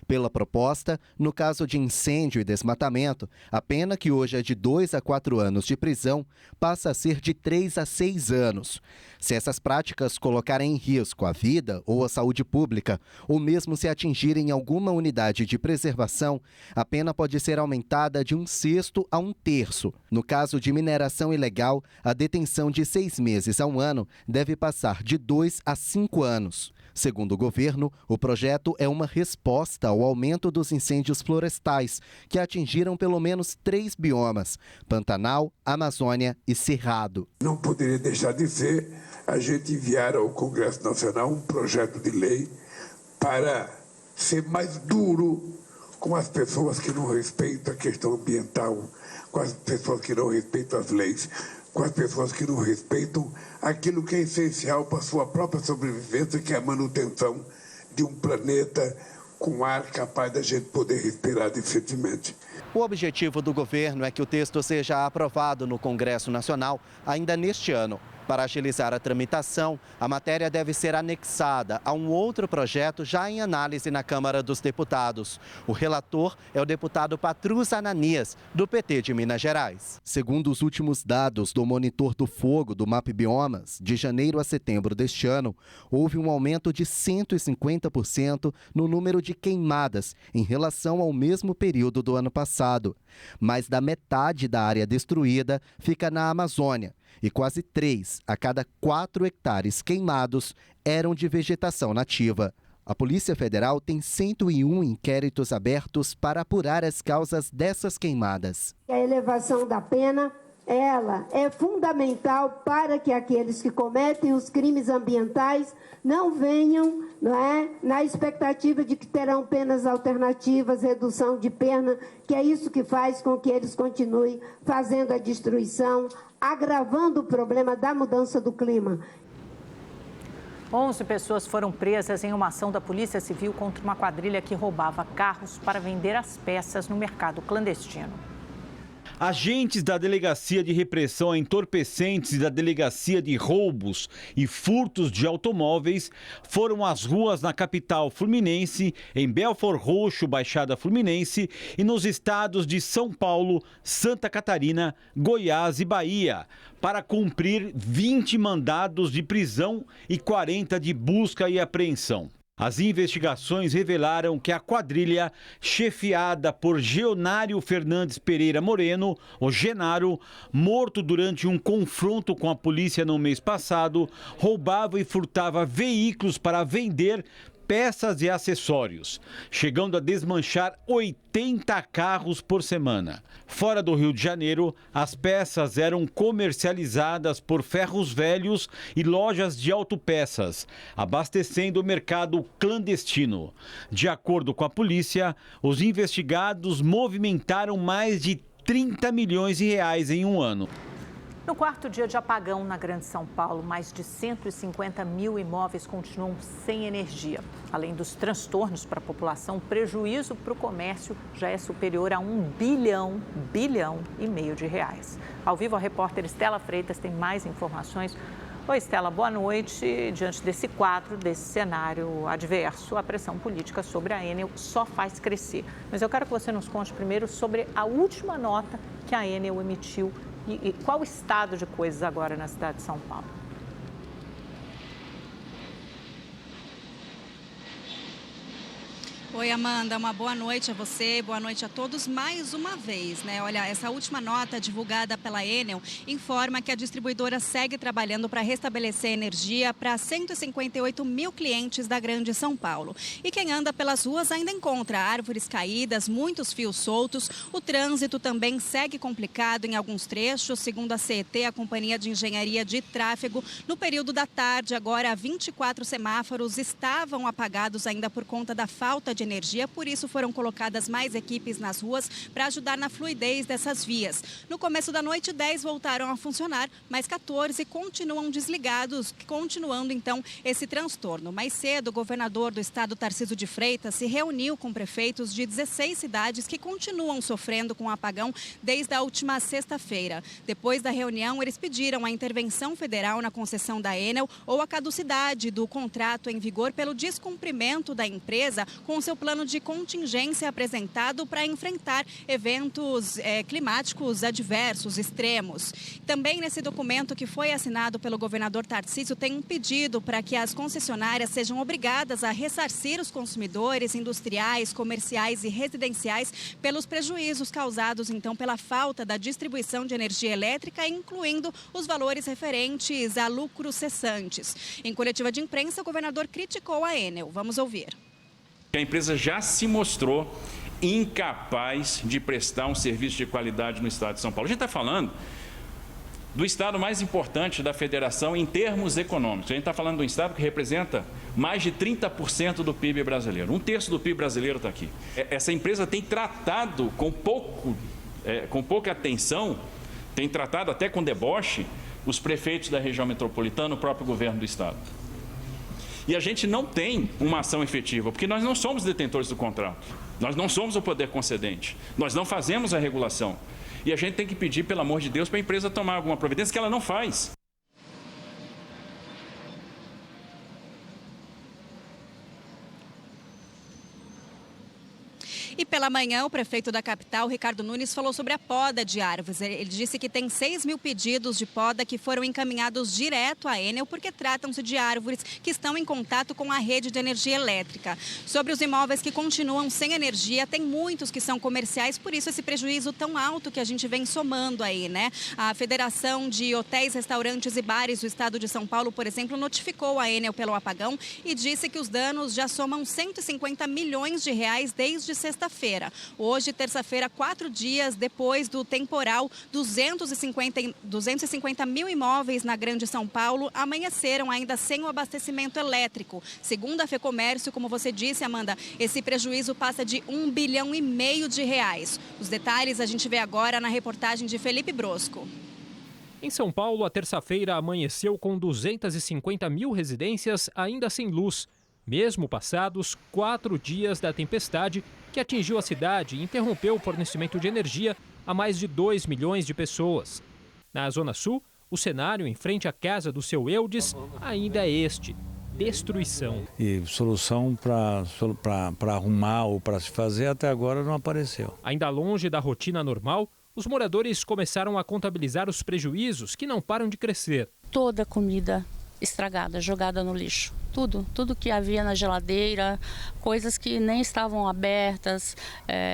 Pela proposta, no caso de incêndio e desmatamento, a pena, que hoje é de 2 a 4 anos de prisão, passa a ser de 3 a 6 anos. Se essas práticas colocarem em risco a vida ou a saúde pública, ou mesmo se atingirem alguma unidade de preservação, a pena pode ser aumentada de 1/6 a 1/3. No caso de mineração ilegal, a detenção de 6 meses a 1 ano deve passar de 2 a 5 anos. Segundo o governo, o projeto é uma resposta ao aumento dos incêndios florestais, que atingiram pelo menos 3 biomas: Pantanal, Amazônia e Cerrado. Não poderia deixar de ser a gente enviar ao Congresso Nacional um projeto de lei para ser mais duro com as pessoas que não respeitam a questão ambiental, com as pessoas que não respeitam as leis, com as pessoas que não respeitam aquilo que é essencial para a sua própria sobrevivência, que é a manutenção de um planeta com ar capaz da gente poder respirar decentemente. O objetivo do governo é que o texto seja aprovado no Congresso Nacional ainda neste ano. Para agilizar a tramitação, a matéria deve ser anexada a um outro projeto já em análise na Câmara dos Deputados. O relator é o deputado Patrus Ananias, do PT de Minas Gerais. Segundo os últimos dados do Monitor do Fogo do MAP Biomas, de janeiro a setembro deste ano, houve um aumento de 150% no número de queimadas em relação ao mesmo período do ano passado. Mais da metade da área destruída fica na Amazônia, e quase 3 a cada 4 hectares queimados eram de vegetação nativa. A Polícia Federal tem 101 inquéritos abertos para apurar as causas dessas queimadas. A elevação da pena, ela é fundamental para que aqueles que cometem os crimes ambientais não venham, na expectativa de que terão penas alternativas, redução de pena, que é isso que faz com que eles continuem fazendo a destruição, agravando o problema da mudança do clima. 11 pessoas foram presas em uma ação da Polícia Civil contra uma quadrilha que roubava carros para vender as peças no mercado clandestino. Agentes da Delegacia de Repressão a Entorpecentes e da Delegacia de Roubos e Furtos de Automóveis foram às ruas na capital fluminense, em Belford Roxo, Baixada Fluminense, e nos estados de São Paulo, Santa Catarina, Goiás e Bahia, para cumprir 20 mandados de prisão e 40 de busca e apreensão. As investigações revelaram que a quadrilha, chefiada por Geonário Fernandes Pereira Moreno, o Genaro, morto durante um confronto com a polícia no mês passado, roubava e furtava veículos para vender peças e acessórios, chegando a desmanchar 80 carros por semana. Fora do Rio de Janeiro, as peças eram comercializadas por ferros velhos e lojas de autopeças, abastecendo o mercado clandestino. De acordo com a polícia, os investigados movimentaram mais de 30 milhões de reais em um ano. No quarto dia de apagão na Grande São Paulo, mais de 150 mil imóveis continuam sem energia. Além dos transtornos para a população, o prejuízo para o comércio já é superior a 1 bilhão e meio de reais. Ao vivo, a repórter Estela Freitas tem mais informações. Oi, Estela, boa noite. Diante desse quadro, desse cenário adverso, a pressão política sobre a Enel só faz crescer. Mas eu quero que você nos conte primeiro sobre a última nota que a Enel emitiu. E qual o estado de coisas agora na cidade de São Paulo? Oi, Amanda, uma boa noite a você, boa noite a todos mais uma vez, né? Olha, essa última nota divulgada pela Enel informa que a distribuidora segue trabalhando para restabelecer energia para 158 mil clientes da Grande São Paulo. E quem anda pelas ruas ainda encontra árvores caídas, muitos fios soltos. O trânsito também segue complicado em alguns trechos, segundo a CET, a Companhia de Engenharia de Tráfego. No período da tarde, agora 24 semáforos estavam apagados ainda por conta da falta de energia, por isso foram colocadas mais equipes nas ruas para ajudar na fluidez dessas vias. No começo da noite, 10 voltaram a funcionar, mas 14 continuam desligados, continuando então esse transtorno. Mais cedo, o governador do estado, Tarcísio de Freitas, se reuniu com prefeitos de 16 cidades que continuam sofrendo com o apagão desde a última sexta-feira. Depois da reunião, eles pediram a intervenção federal na concessão da Enel ou a caducidade do contrato em vigor pelo descumprimento da empresa com seu plano de contingência apresentado para enfrentar eventos climáticos adversos, extremos. Também nesse documento que foi assinado pelo governador Tarcísio tem um pedido para que as concessionárias sejam obrigadas a ressarcir os consumidores industriais, comerciais e residenciais pelos prejuízos causados, então, pela falta da distribuição de energia elétrica, incluindo os valores referentes a lucros cessantes. Em coletiva de imprensa, o governador criticou a Enel. Vamos ouvir. A empresa já se mostrou incapaz de prestar um serviço de qualidade no estado de São Paulo. A gente está falando do estado mais importante da federação em termos econômicos. A gente está falando de um estado que representa mais de 30% do PIB brasileiro. 1/3 do PIB brasileiro está aqui. Essa empresa tem tratado com pouca atenção, tem tratado até com deboche os prefeitos da região metropolitana, o próprio governo do estado. E a gente não tem uma ação efetiva, porque nós não somos detentores do contrato, nós não somos o poder concedente, nós não fazemos a regulação. E a gente tem que pedir, pelo amor de Deus, para a empresa tomar alguma providência que ela não faz. E pela manhã, o prefeito da capital, Ricardo Nunes, falou sobre a poda de árvores. Ele disse que tem 6.000 pedidos de poda que foram encaminhados direto à Enel, porque tratam-se de árvores que estão em contato com a rede de energia elétrica. Sobre os imóveis que continuam sem energia, tem muitos que são comerciais, por isso esse prejuízo tão alto que a gente vem somando aí, né? A Federação de Hotéis, Restaurantes e Bares do Estado de São Paulo, por exemplo, notificou a Enel pelo apagão e disse que os danos já somam 150 milhões de reais desde sexta-feira. Hoje, terça-feira, 4 dias depois do temporal, 250 mil imóveis na Grande São Paulo amanheceram ainda sem o abastecimento elétrico. Segundo a FEComércio, como você disse, Amanda, esse prejuízo passa de R$1,5 bilhão de reais. Os detalhes a gente vê agora na reportagem de Felipe Brosco. Em São Paulo, a terça-feira amanheceu com 250 mil residências ainda sem luz, mesmo passados 4 dias da tempestade que atingiu a cidade e interrompeu o fornecimento de energia a mais de 2 milhões de pessoas. Na Zona Sul, o cenário em frente à casa do seu Eudes ainda é este: destruição. E solução para arrumar ou para se fazer até agora não apareceu. Ainda longe da rotina normal, os moradores começaram a contabilizar os prejuízos que não param de crescer. Toda a comida estragada, jogada no lixo. Tudo que havia na geladeira, coisas que nem estavam abertas,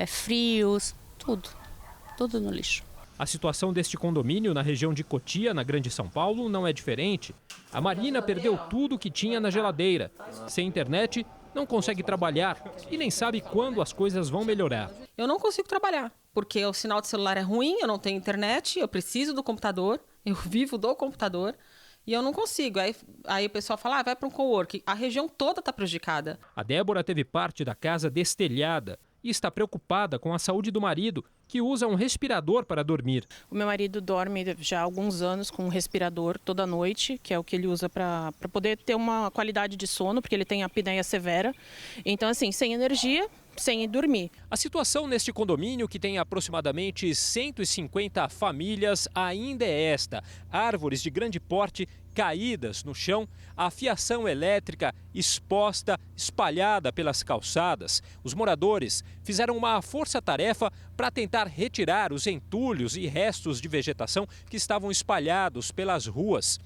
frios, tudo no lixo. A situação deste condomínio na região de Cotia, na Grande São Paulo, não é diferente. A Marina perdeu tudo que tinha na geladeira. Sem internet, não consegue trabalhar e nem sabe quando as coisas vão melhorar. Eu não consigo trabalhar, porque o sinal de celular é ruim, eu não tenho internet, eu preciso do computador, eu vivo do computador. E eu não consigo. Aí o pessoal fala, vai para um coworking. A região toda está prejudicada. A Débora teve parte da casa destelhada e está preocupada com a saúde do marido, que usa um respirador para dormir. O meu marido dorme já há alguns anos com um respirador toda noite, que é o que ele usa para poder ter uma qualidade de sono, porque ele tem apneia severa. Então, assim, sem energia, sem dormir. A situação neste condomínio, que tem aproximadamente 150 famílias, ainda é esta: árvores de grande porte caídas no chão, a fiação elétrica exposta, espalhada pelas calçadas. Os moradores fizeram uma força-tarefa para tentar retirar os entulhos e restos de vegetação que estavam espalhados pelas ruas.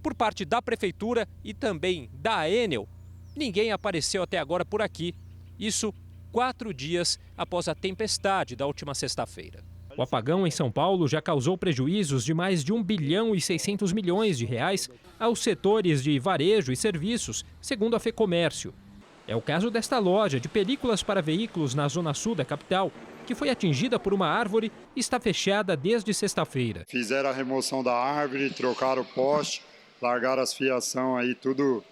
Por parte da prefeitura e também da Enel, ninguém apareceu até agora por aqui. Isso 4 dias após a tempestade da última sexta-feira. O apagão em São Paulo já causou prejuízos de mais de 1 bilhão e 600 milhões de reais aos setores de varejo e serviços, segundo a FEComércio. É o caso desta loja de películas para veículos na Zona Sul da capital, que foi atingida por uma árvore e está fechada desde sexta-feira. Fizeram a remoção da árvore, trocaram o poste, largaram as fiação aí, tudo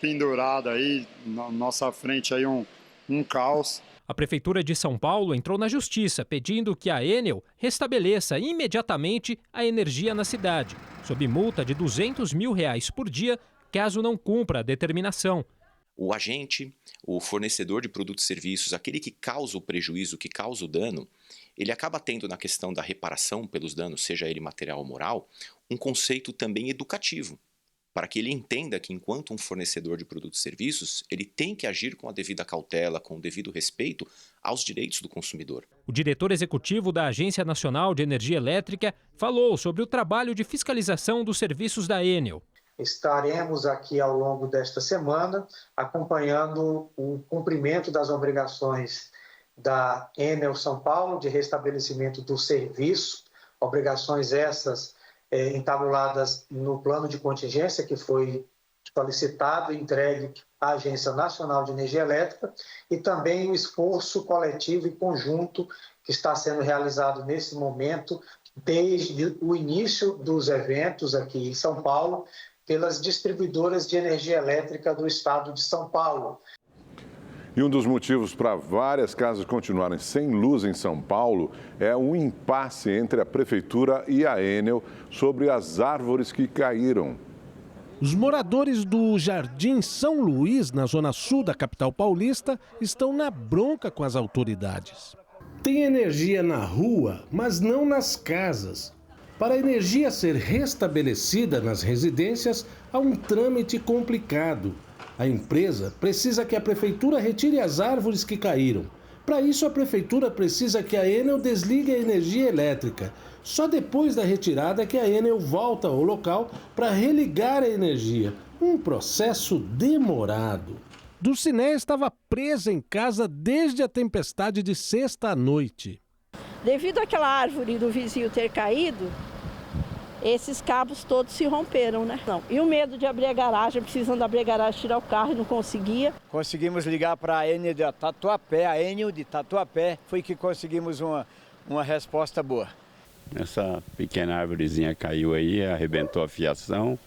pendurado aí, na nossa frente aí um caos. A Prefeitura de São Paulo entrou na Justiça pedindo que a Enel restabeleça imediatamente a energia na cidade, sob multa de R$200 mil por dia, caso não cumpra a determinação. O agente, o fornecedor de produtos e serviços, aquele que causa o prejuízo, que causa o dano, ele acaba tendo na questão da reparação pelos danos, seja ele material ou moral, um conceito também educativo. para que ele entenda que, enquanto um fornecedor de produtos e serviços, ele tem que agir com a devida cautela, com o devido respeito aos direitos do consumidor. O diretor executivo da Agência Nacional de Energia Elétrica falou sobre o trabalho de fiscalização dos serviços da Enel. Estaremos aqui ao longo desta semana acompanhando o cumprimento das obrigações da Enel São Paulo de restabelecimento do serviço, obrigações essas entabuladas no plano de contingência que foi solicitado e entregue à Agência Nacional de Energia Elétrica, e também o esforço coletivo e conjunto que está sendo realizado nesse momento, desde o início dos eventos aqui em São Paulo, pelas distribuidoras de energia elétrica do estado de São Paulo. E um dos motivos para várias casas continuarem sem luz em São Paulo é um impasse entre a Prefeitura e a Enel sobre as árvores que caíram. Os moradores do Jardim São Luís, na zona sul da capital paulista, estão na bronca com as autoridades. Tem energia na rua, mas não nas casas. Para a energia ser restabelecida nas residências, há um trâmite complicado. A empresa precisa que a prefeitura retire as árvores que caíram. Para isso, a prefeitura precisa que a Enel desligue a energia elétrica. Só depois da retirada que a Enel volta ao local para religar a energia. Um processo demorado. Dulcinéia estava presa em casa desde a tempestade de sexta à noite. Devido àquela árvore do vizinho ter caído, esses cabos todos se romperam, né? Não. E o medo de abrir a garagem, precisando abrir a garagem, tirar o carro e não conseguia. Conseguimos ligar para a Enel de Tatuapé, a Enel de Tatuapé, foi que conseguimos uma resposta boa. Essa pequena árvorezinha caiu aí, arrebentou a fiação,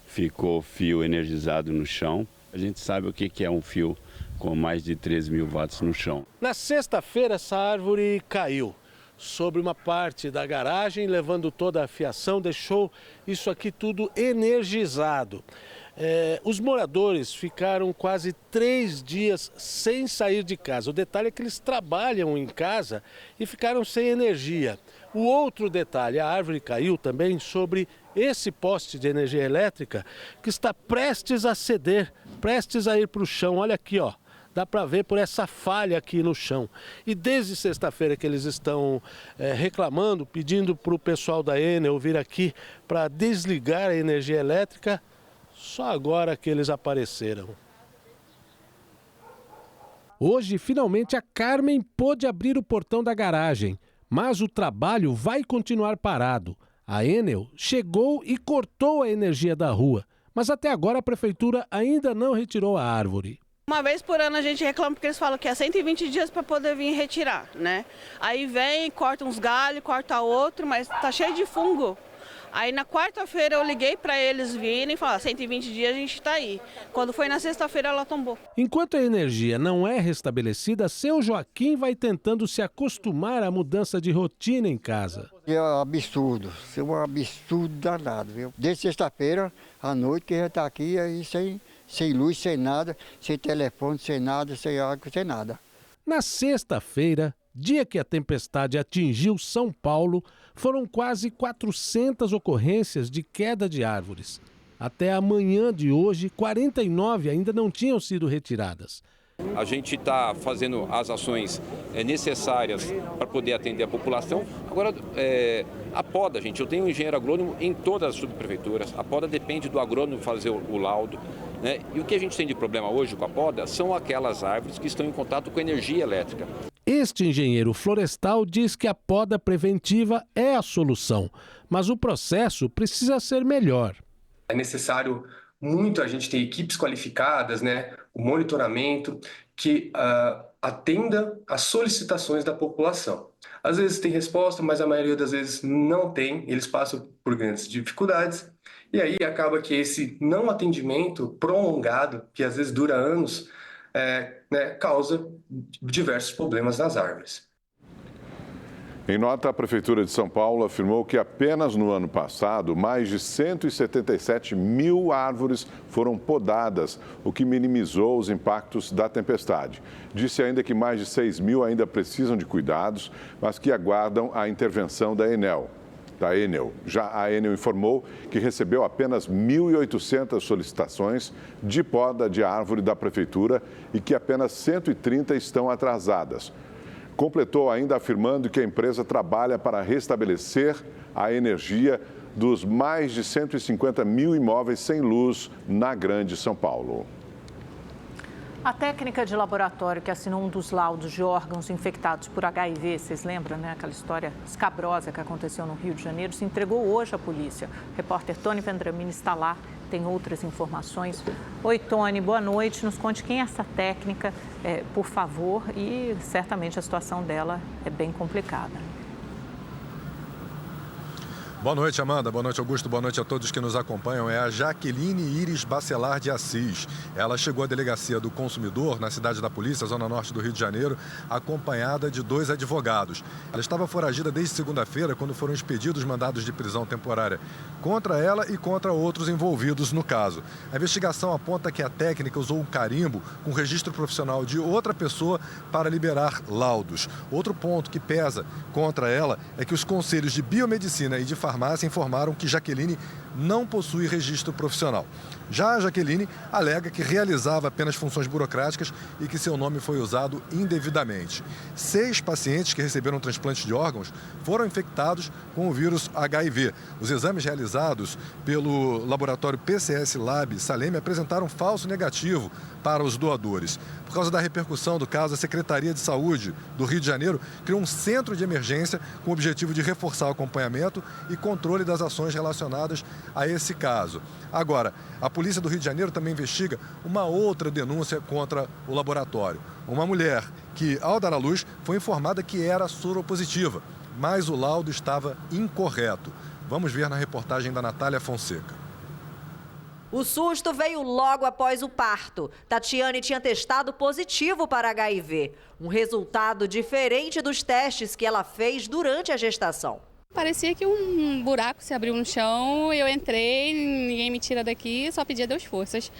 ficou fio energizado no chão. A gente sabe o que é um fio com mais de 3.000 watts no chão. Na sexta-feira, essa árvore caiu sobre uma parte da garagem, levando toda a fiação, deixou isso aqui tudo energizado. Os moradores ficaram quase 3 dias sem sair de casa. O detalhe é que eles trabalham em casa e ficaram sem energia. O outro detalhe, a árvore caiu também sobre esse poste de energia elétrica que está prestes a ceder, prestes a ir para o chão. Olha aqui, ó. Dá para ver por essa falha aqui no chão. E desde sexta-feira que eles estão reclamando, pedindo para o pessoal da Enel vir aqui para desligar a energia elétrica, só agora que eles apareceram. Hoje, finalmente, a Carmen pôde abrir o portão da garagem, mas o trabalho vai continuar parado. A Enel chegou e cortou a energia da rua, mas até agora a prefeitura ainda não retirou a árvore. Uma vez por ano a gente reclama porque eles falam que é 120 dias para poder vir retirar, né? Aí vem, corta uns galhos, corta outro, mas tá cheio de fungo. Aí na quarta-feira eu liguei para eles virem e falaram, 120 dias a gente está aí. Quando foi na sexta-feira ela tombou. Enquanto a energia não é restabelecida, seu Joaquim vai tentando se acostumar à mudança de rotina em casa. É um absurdo danado, viu? Desde sexta-feira à noite que já está aqui aí sem luz, sem nada, sem telefone, sem nada, sem água, sem nada. Na sexta-feira, dia que a tempestade atingiu São Paulo, foram quase 400 ocorrências de queda de árvores. Até a manhã de hoje, 49 ainda não tinham sido retiradas. A gente está fazendo as ações necessárias para poder atender a população. Agora, a poda, gente, eu tenho um engenheiro agrônomo em todas as subprefeituras. A poda depende do agrônomo fazer o laudo, né? E o que a gente tem de problema hoje com a poda são aquelas árvores que estão em contato com energia elétrica. Este engenheiro florestal diz que a poda preventiva é a solução, mas o processo precisa ser melhor. É necessário muito a gente ter equipes qualificadas, né? O monitoramento que atenda às solicitações da população. Às vezes tem resposta, mas a maioria das vezes não tem, eles passam por grandes dificuldades. E aí acaba que esse não atendimento prolongado, que às vezes dura anos, causa diversos problemas nas árvores. Em nota, a Prefeitura de São Paulo afirmou que apenas no ano passado, mais de 177 mil árvores foram podadas, o que minimizou os impactos da tempestade. Disse ainda que mais de 6 mil ainda precisam de cuidados, mas que aguardam a intervenção da Enel. da Enel. Já a Enel informou que recebeu apenas 1.800 solicitações de poda de árvore da prefeitura e que apenas 130 estão atrasadas. Completou ainda afirmando que a empresa trabalha para restabelecer a energia dos mais de 150 mil imóveis sem luz na Grande São Paulo. A técnica de laboratório que assinou um dos laudos de órgãos infectados por HIV, vocês lembram, né? Aquela história escabrosa que aconteceu no Rio de Janeiro, se entregou hoje à polícia. O repórter Tony Vendramini está lá, tem outras informações. Oi, Tony, boa noite. Nos conte quem é essa técnica, por favor, e certamente a situação dela é bem complicada. Boa noite, Amanda. Boa noite, Augusto. Boa noite a todos que nos acompanham. É a Jaqueline Iris Bacelar de Assis. Ela chegou à delegacia do consumidor, na cidade da Polícia, zona norte do Rio de Janeiro, acompanhada de 2 advogados. Ela estava foragida desde segunda-feira, quando foram expedidos mandados de prisão temporária contra ela e contra outros envolvidos no caso. A investigação aponta que a técnica usou um carimbo com registro profissional de outra pessoa para liberar laudos. Outro ponto que pesa contra ela é que os conselhos de biomedicina e de farmácia informaram que Jaqueline não possui registro profissional. Já a Jaqueline alega que realizava apenas funções burocráticas e que seu nome foi usado indevidamente. 6 pacientes que receberam transplante de órgãos foram infectados com o vírus HIV. Os exames realizados pelo laboratório PCS Lab Salem apresentaram falso negativo para os doadores. Por causa da repercussão do caso, a Secretaria de Saúde do Rio de Janeiro criou um centro de emergência com o objetivo de reforçar o acompanhamento e controle das ações relacionadas a esse caso. Agora, a Polícia do Rio de Janeiro também investiga uma outra denúncia contra o laboratório. Uma mulher que, ao dar à luz, foi informada que era soropositiva, mas o laudo estava incorreto. Vamos ver na reportagem da Natália Fonseca. O susto veio logo após o parto. Tatiane tinha testado positivo para HIV, um resultado diferente dos testes que ela fez durante a gestação. Parecia que um buraco se abriu no chão, eu entrei, ninguém me tira daqui, só pedi a Deus forças,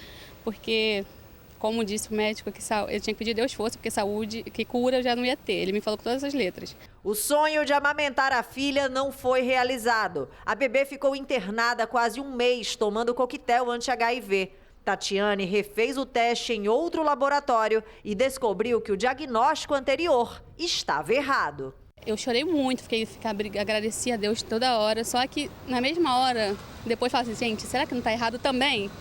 porque, como disse o médico, eu tinha que pedir a Deus força, porque saúde, que cura eu já não ia ter, ele me falou com todas as letras. O sonho de amamentar a filha não foi realizado. A bebê ficou internada quase um mês, tomando coquetel anti-HIV. Tatiane refez o teste em outro laboratório e descobriu que o diagnóstico anterior estava errado. Eu chorei muito, agradeci a Deus toda hora, só que na mesma hora, depois falei assim, gente, será que não está errado também?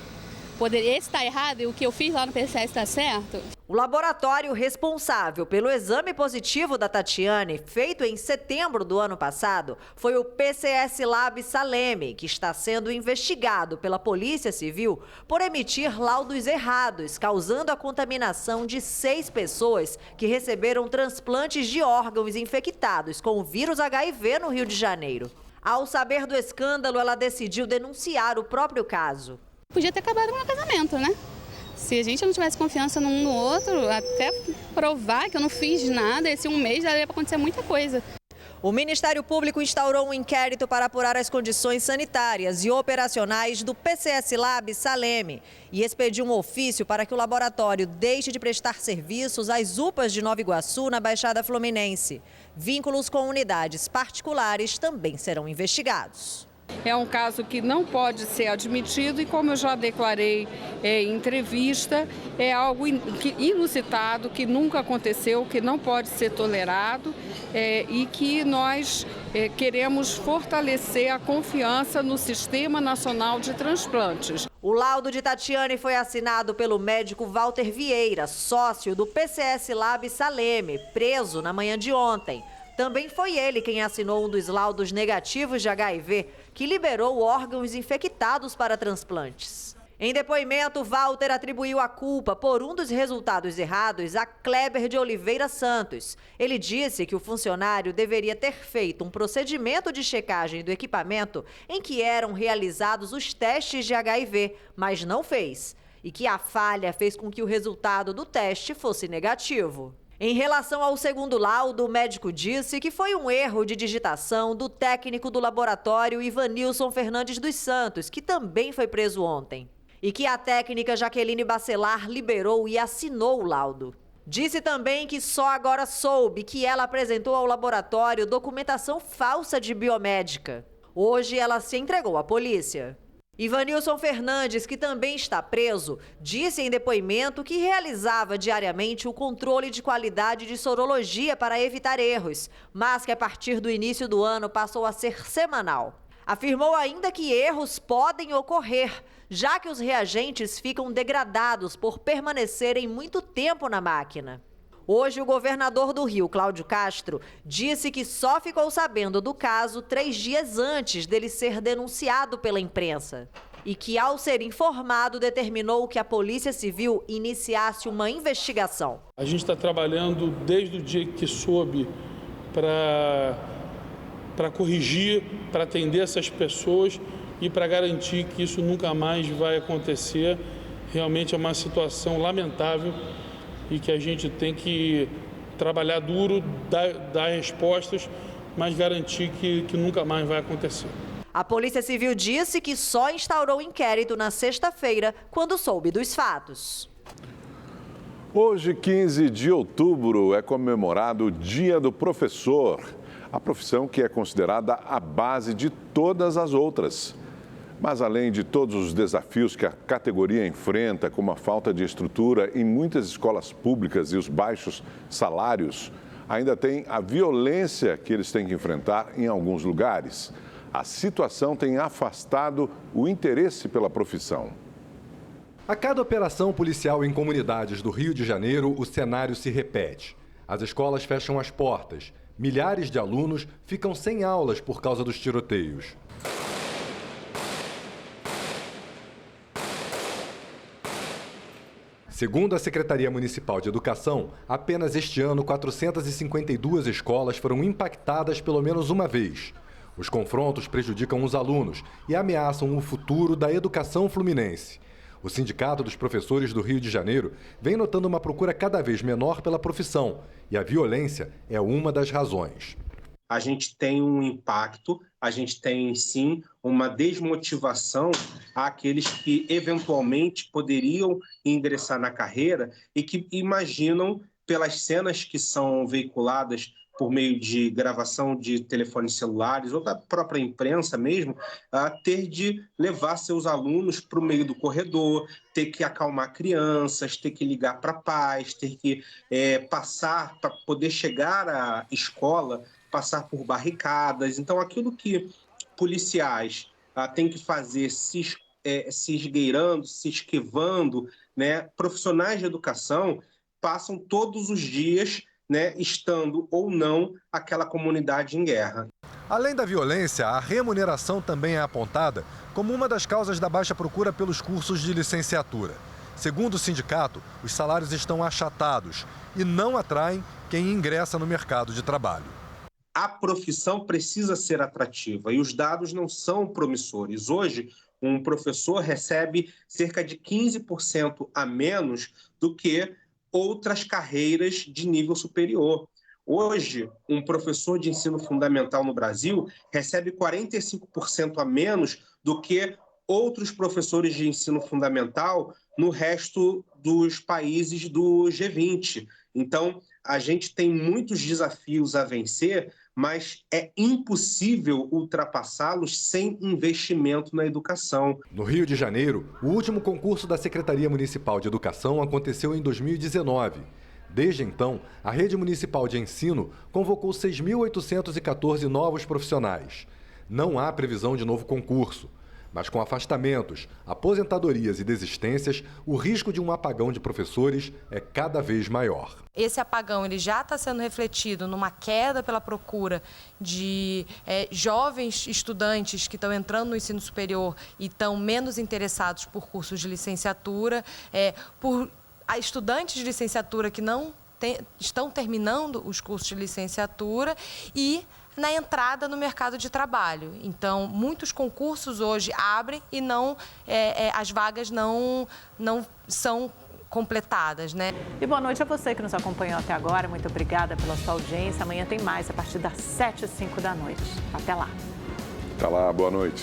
Esse está errado e o que eu fiz lá no PCS está certo? O laboratório responsável pelo exame positivo da Tatiane, feito em setembro do ano passado, foi o PCS Lab Salem, que está sendo investigado pela Polícia Civil por emitir laudos errados, causando a contaminação de 6 pessoas que receberam transplantes de órgãos infectados com o vírus HIV no Rio de Janeiro. Ao saber do escândalo, ela decidiu denunciar o próprio caso. Podia ter acabado com o meu casamento, né? Se a gente não tivesse confiança num no outro, até provar que eu não fiz nada, esse um mês daria para acontecer muita coisa. O Ministério Público instaurou um inquérito para apurar as condições sanitárias e operacionais do PCS Lab Salem e expediu um ofício para que o laboratório deixe de prestar serviços às UPAs de Nova Iguaçu, na Baixada Fluminense. Vínculos com unidades particulares também serão investigados. É um caso que não pode ser admitido e, como eu já declarei em entrevista, é algo inusitado, que nunca aconteceu, que não pode ser tolerado e que nós queremos fortalecer a confiança no Sistema Nacional de Transplantes. O laudo de Tatiane foi assinado pelo médico Walter Vieira, sócio do PCS Lab Salem, preso na manhã de ontem. Também foi ele quem assinou um dos laudos negativos de HIV, que liberou órgãos infectados para transplantes. Em depoimento, Walter atribuiu a culpa por um dos resultados errados a Kleber de Oliveira Santos. Ele disse que o funcionário deveria ter feito um procedimento de checagem do equipamento em que eram realizados os testes de HIV, mas não fez. E que a falha fez com que o resultado do teste fosse negativo. Em relação ao segundo laudo, o médico disse que foi um erro de digitação do técnico do laboratório Ivanilson Fernandes dos Santos, que também foi preso ontem. E que a técnica Jaqueline Bacelar liberou e assinou o laudo. Disse também que só agora soube que ela apresentou ao laboratório documentação falsa de biomédica. Hoje ela se entregou à polícia. Ivanilson Fernandes, que também está preso, disse em depoimento que realizava diariamente o controle de qualidade de sorologia para evitar erros, mas que a partir do início do ano passou a ser semanal. Afirmou ainda que erros podem ocorrer, já que os reagentes ficam degradados por permanecerem muito tempo na máquina. Hoje, o governador do Rio, Cláudio Castro, disse que só ficou sabendo do caso 3 dias antes dele ser denunciado pela imprensa. E que, ao ser informado, determinou que a Polícia Civil iniciasse uma investigação. A gente está trabalhando desde o dia que soube para corrigir, para atender essas pessoas e para garantir que isso nunca mais vai acontecer. Realmente é uma situação lamentável e que a gente tem que trabalhar duro, dar respostas, mas garantir que nunca mais vai acontecer. A Polícia Civil disse que só instaurou inquérito na sexta-feira, quando soube dos fatos. Hoje, 15 de outubro, é comemorado o Dia do Professor, a profissão que é considerada a base de todas as outras. Mas, além de todos os desafios que a categoria enfrenta, como a falta de estrutura em muitas escolas públicas e os baixos salários, ainda tem a violência que eles têm que enfrentar em alguns lugares. A situação tem afastado o interesse pela profissão. A cada operação policial em comunidades do Rio de Janeiro, o cenário se repete. As escolas fecham as portas. Milhares de alunos ficam sem aulas por causa dos tiroteios. Segundo a Secretaria Municipal de Educação, apenas este ano 452 escolas foram impactadas pelo menos uma vez. Os confrontos prejudicam os alunos e ameaçam o futuro da educação fluminense. O Sindicato dos Professores do Rio de Janeiro vem notando uma procura cada vez menor pela profissão e a violência é uma das razões. A gente tem um impacto, a gente tem sim uma desmotivação àqueles que eventualmente poderiam ingressar na carreira e que imaginam, pelas cenas que são veiculadas por meio de gravação de telefones celulares ou da própria imprensa mesmo, ter de levar seus alunos para o meio do corredor, ter que acalmar crianças, ter que ligar para pais, ter que passar para poder chegar à escola, passar por barricadas. Então, aquilo que policiais têm que fazer se esgueirando, se esquivando, né, profissionais de educação passam todos os dias, né, estando ou não aquela comunidade em guerra. Além da violência, a remuneração também é apontada como uma das causas da baixa procura pelos cursos de licenciatura. Segundo o sindicato, os salários estão achatados e não atraem quem ingressa no mercado de trabalho. A profissão precisa ser atrativa e os dados não são promissores. Hoje, um professor recebe cerca de 15% a menos do que outras carreiras de nível superior. Hoje, um professor de ensino fundamental no Brasil recebe 45% a menos do que outros professores de ensino fundamental no resto dos países do G20. Então, a gente tem muitos desafios a vencer, mas é impossível ultrapassá-los sem investimento na educação. No Rio de Janeiro, o último concurso da Secretaria Municipal de Educação aconteceu em 2019. Desde então, a Rede Municipal de Ensino convocou 6.814 novos profissionais. Não há previsão de novo concurso. Mas com afastamentos, aposentadorias e desistências, o risco de um apagão de professores é cada vez maior. Esse apagão ele já está sendo refletido numa queda pela procura de jovens estudantes que estão entrando no ensino superior e estão menos interessados por cursos de licenciatura, por estudantes de licenciatura que não estão terminando os cursos de licenciatura e na entrada no mercado de trabalho. Então, muitos concursos hoje abrem e as vagas não são completadas, né? E boa noite a você que nos acompanhou até agora. Muito obrigada pela sua audiência. Amanhã tem mais a partir das 7h05 da noite. Até lá. Até lá, boa noite.